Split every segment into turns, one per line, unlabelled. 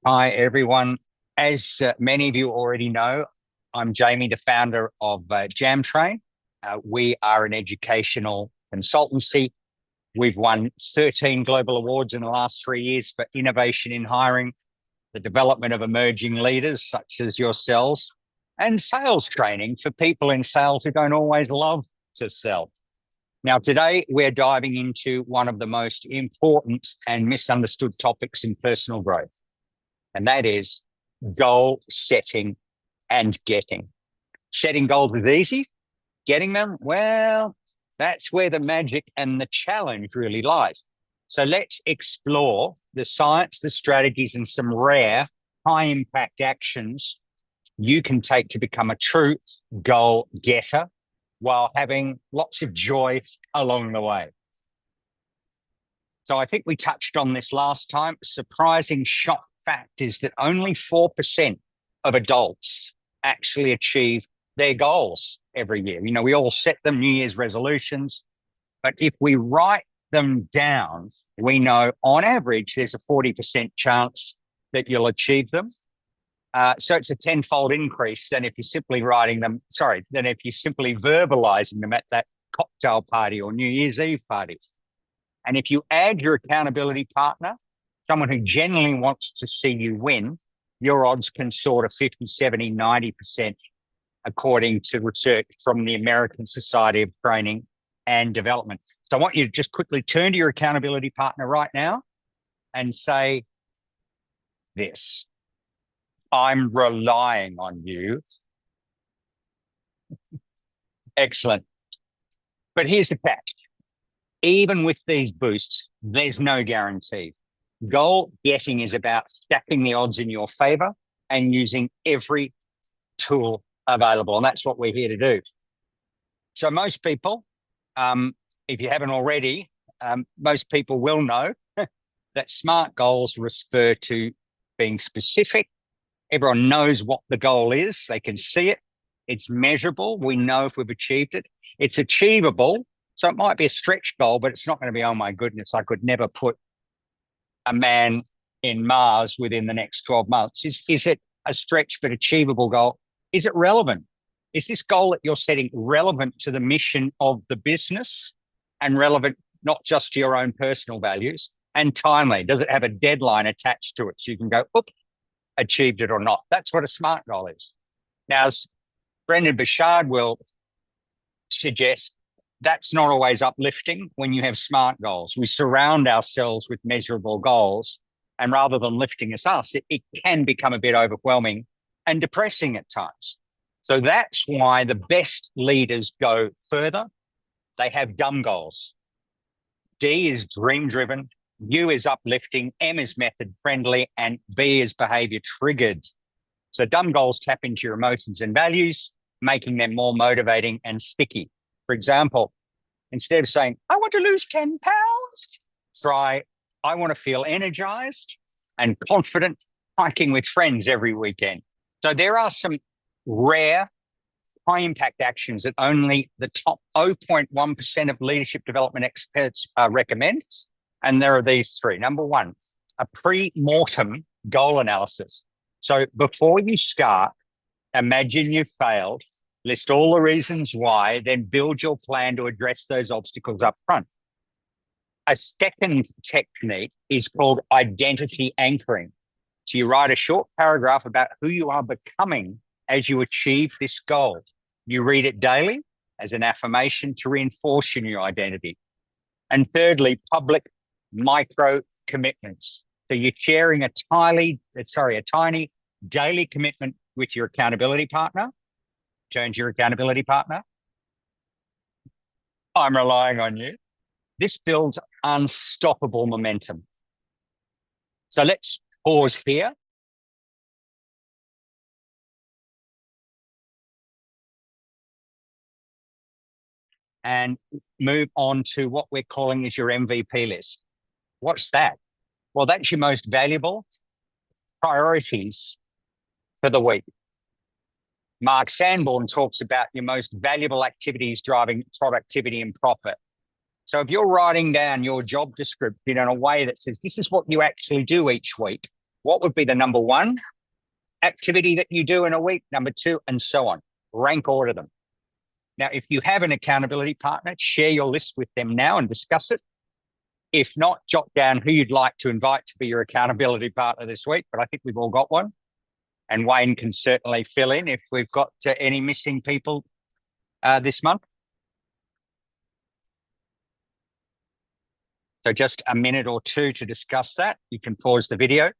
Hi, everyone. As many of you already know, I'm Jamie, the founder of JAMM. We are an educational consultancy. We've won 13 global awards in the last 3 years for innovation in hiring, the development of emerging leaders such as yourselves, and sales training for people in sales who don't always love to sell. Now, today we're diving into one of the most important and misunderstood topics in personal growth, and that is goal setting and getting. Setting goals is easy. Getting them, well, that's where the magic and the challenge really lies. So let's explore the science, the strategies, and some rare high-impact actions you can take to become a true goal getter while having lots of joy along the way. So I think we touched on this last time. Surprising shock fact is that only 4% of adults actually achieve their goals every year. You know, we all set them, New Year's resolutions, but if we write them down, we know on average there's a 40% chance that you'll achieve them. So it's a tenfold increase than if you're simply than if you're simply verbalizing them at that cocktail party or New Year's Eve party. And if you add your accountability partner, someone who genuinely wants to see you win, your odds can soar to 50, 70, 90%, according to research from the American Society of Training and Development. So I want you to just quickly turn to your accountability partner right now and say this: I'm relying on you. Excellent. But here's the catch. Even with these boosts, there's no guarantee. Goal getting is about stacking the odds in your favor and using every tool available. And that's what we're here to do. So most people, if you haven't already, most people will know that SMART goals refer to being specific. Everyone knows what the goal is. They can see it. It's measurable. We know if we've achieved it. It's achievable. So it might be a stretch goal, but it's not going to be, oh my goodness, I could never put a man in Mars within the next 12 months. Is it a stretch but achievable goal? Is it relevant? Is this goal that you're setting relevant to the mission of the business and relevant not just to your own personal values, and timely? Does it have a deadline attached to it so you can go, oop, achieved it or not? That's what a SMART goal is. Now, as Brendan Bouchard will suggest, that's not always uplifting when you have SMART goals. We surround ourselves with measurable goals, and rather than lifting us up, it can become a bit overwhelming and depressing at times. So that's why the best leaders go further. They have dumb goals. D is dream-driven, U is uplifting, M is method-friendly, and B is behavior-triggered. So dumb goals tap into your emotions and values, making them more motivating and sticky. For example, instead of saying, I want to lose 10 pounds, try, I want to feel energized and confident hiking with friends every weekend. So there are some rare high-impact actions that only the top 0.1% of leadership development experts recommend. And there are these three. Number one, a pre-mortem goal analysis. So before you start, imagine you've failed, list all the reasons why, then build your plan to address those obstacles up front. A second technique is called identity anchoring. So you write a short paragraph about who you are becoming as you achieve this goal. You read it daily as an affirmation to reinforce your new identity. And thirdly, public micro commitments. So you're sharing a tiny daily commitment with your accountability partner. Turn to your accountability partner. I'm relying on you. This builds unstoppable momentum. So let's pause here. And move on to what we're calling is your MVP list. What's that? Well, that's your most valuable priorities for the week. Mark Sanborn talks about your most valuable activities driving productivity and profit. So if you're writing down your job description in a way that says this is what you actually do each week, What would be the number one activity that you do in a week, number two, and so on. Rank order them. Now, if you have an accountability partner, share your list with them now and discuss it. If not, jot down who you'd like to invite to be your accountability partner this week, but I think we've all got one. And Wayne can certainly fill in if we've got any missing people this month. So just a minute or two to discuss that. You can pause the video.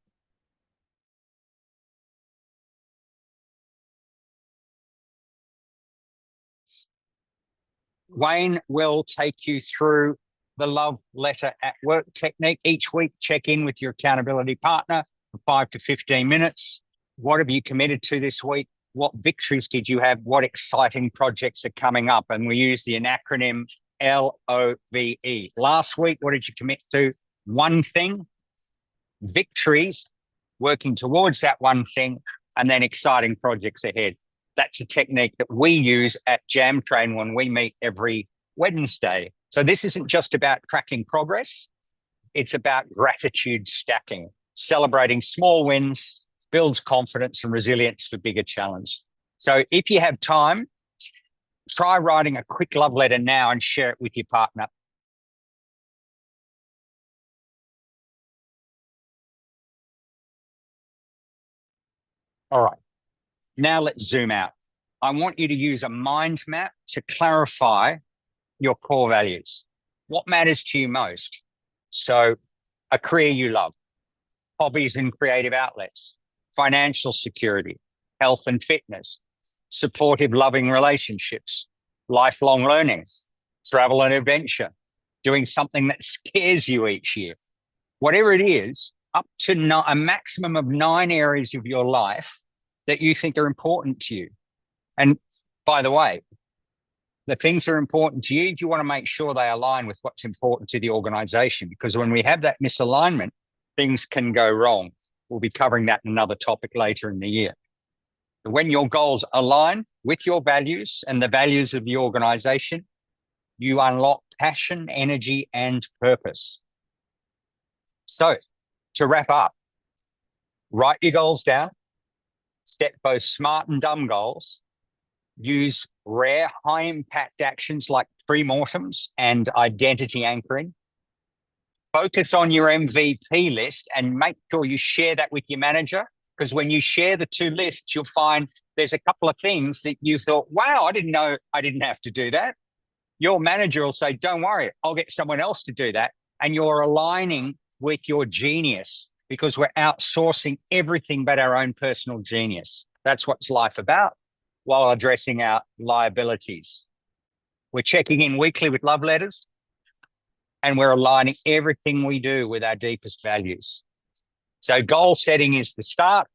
Wayne will take you through the love letter at work technique. Each week, check in with your accountability partner for 5 to 15 minutes. What have you committed to this week? What victories did you have? What exciting projects are coming up? And we use the acronym LOVE. Last week, what did you commit to? One thing. Victories, working towards that one thing, and then exciting projects ahead. That's a technique that we use at JAMM Train when we meet every Wednesday. So this isn't just about tracking progress. It's about gratitude stacking. Celebrating small wins builds confidence and resilience for bigger challenge. So if you have time, try writing a quick love letter now and share it with your partner. All right. Now let's zoom out. I want you to use a mind map to clarify your core values. What matters to you most? So a career you love, hobbies and creative outlets, financial security, health and fitness, supportive, loving relationships, lifelong learning, travel and adventure, doing something that scares you each year. Whatever it is, up to a maximum of 9 areas of your life that you think are important to you. And by the way, the things that are important to you, you want to make sure they align with what's important to the organization, because when we have that misalignment, things can go wrong. We'll be covering that in another topic later in the year. When your goals align with your values and the values of the organization, you unlock passion, energy, and purpose. So to wrap up, write your goals down, set both smart and dumb goals, use rare high-impact actions like pre-mortems and identity anchoring. Focus on your MVP list and make sure you share that with your manager, because when you share the two lists, you'll find there's a couple of things that you thought, wow, I didn't know I didn't have to do that. Your manager will say, don't worry, I'll get someone else to do that. And you're aligning with your genius, because we're outsourcing everything but our own personal genius. That's what's life about, while addressing our liabilities. We're checking in weekly with love letters, and we're aligning everything we do with our deepest values. So goal setting is the start.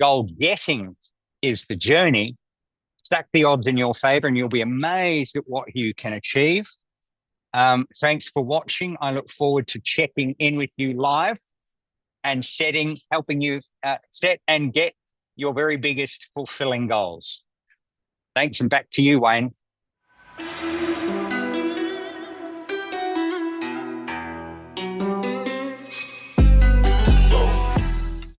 Goal getting is the journey. Stack the odds in your favor and you'll be amazed at what you can achieve. Thanks for watching. I look forward to checking in with you live and helping you set and get your very biggest fulfilling goals. Thanks, and back to you, Wayne.